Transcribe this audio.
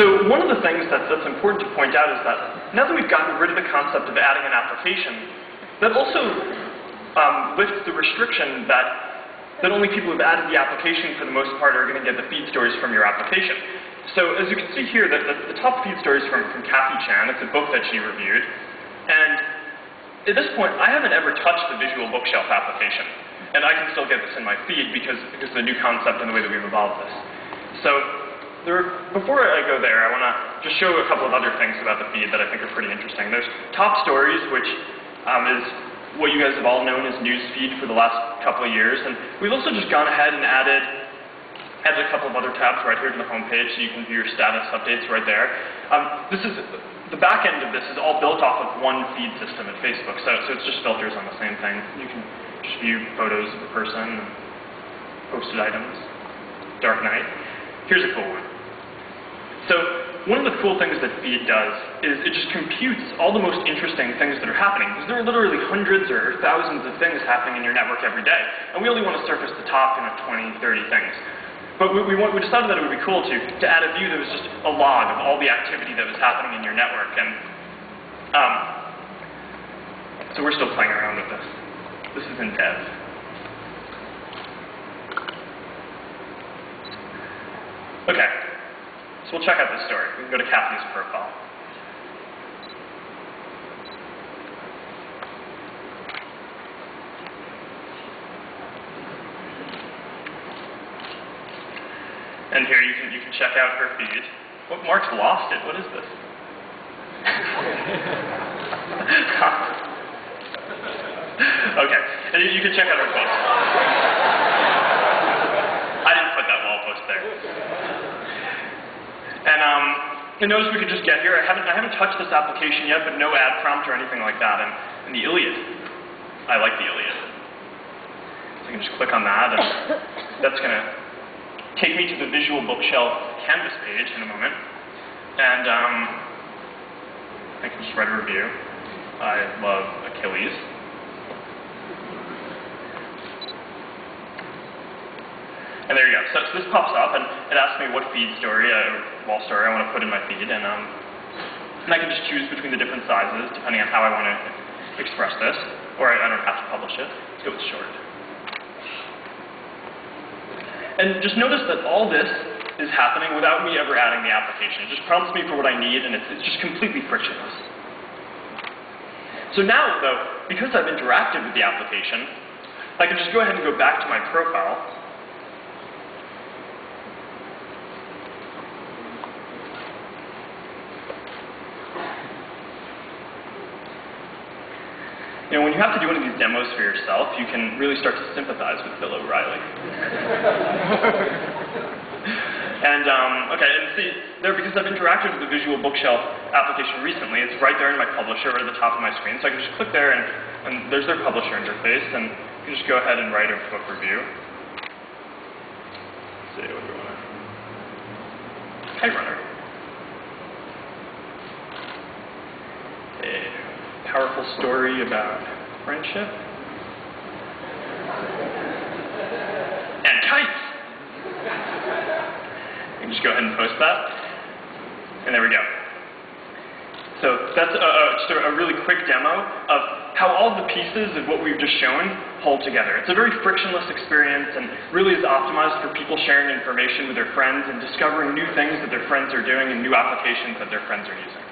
So one of the things that's important to point out is that now that we've gotten rid of the concept of adding an application, that also lifts the restriction that only people who've added the application for the most part are going to get the feed stories from your application. So as you can see here, the top feed story is from Kathy Chan. It's a book that she reviewed. And at this point, I haven't ever touched the Visual Bookshelf application. And I can still get this in my feed because of the new concept and the way that we've evolved this. So before I go there, I want to just show a couple of other things about the feed that I think are pretty interesting. There's Top Stories, which is what you guys have all known as Newsfeed for the last couple of years. And we've also just gone ahead and added a couple of other tabs right here to the home page, so you can view your status updates right there. The back end of this is all built off of one feed system at Facebook, so it's just filters on the same thing. You can just view photos of a person, posted items, dark night. Here's a cool one. So one of the cool things that Feed does is it just computes all the most interesting things that are happening, because there are literally hundreds or thousands of things happening in your network every day, and we only want to surface the top 20, 30 things. But we decided that it would be cool to add a view that was just a log of all the activity that was happening in your network. And so we're still playing around with this. This is in dev. Okay, so we'll check out this story. We can go to Kathy's profile. And here you can check out her feed. What, Mark's lost it. What is this? Okay, and you can check out her feed. I didn't put that wall post there. And notice we could just get here. I haven't touched this application yet, but no ad prompt or anything like that. And the Iliad. I like the Iliad. So I can just click on that, and that's going to take me to the Visual Bookshelf Canvas page in a moment. And I can just write a review. I love Achilles. And there you go. So this pops up, and it asks me what feed story, wall story I want to put in my feed. And I can just choose between the different sizes, depending on how I want to express this. Or I don't have to publish it. Let's go with short. And just notice that all this is happening without me ever adding the application. It just prompts me for what I need, and it's just completely frictionless. So now, though, because I've interacted with the application, I can just go ahead and go back to my profile. You know, when you have to do one of these demos for yourself, you can really start to sympathize with Bill O'Reilly. And, okay, and see, there, because I've interacted with the Visual Bookshelf application recently, it's right there in my publisher, right at the top of my screen. So I can just click there, and there's their publisher interface, and you can just go ahead and write a book review. Let's see, what do we want to... Kite Runner. Powerful story about friendship. And kites! You can just go ahead and post that. And there we go. So that's just a really quick demo of how all the pieces of what we've just shown hold together. It's a very frictionless experience and really is optimized for people sharing information with their friends and discovering new things that their friends are doing and new applications that their friends are using.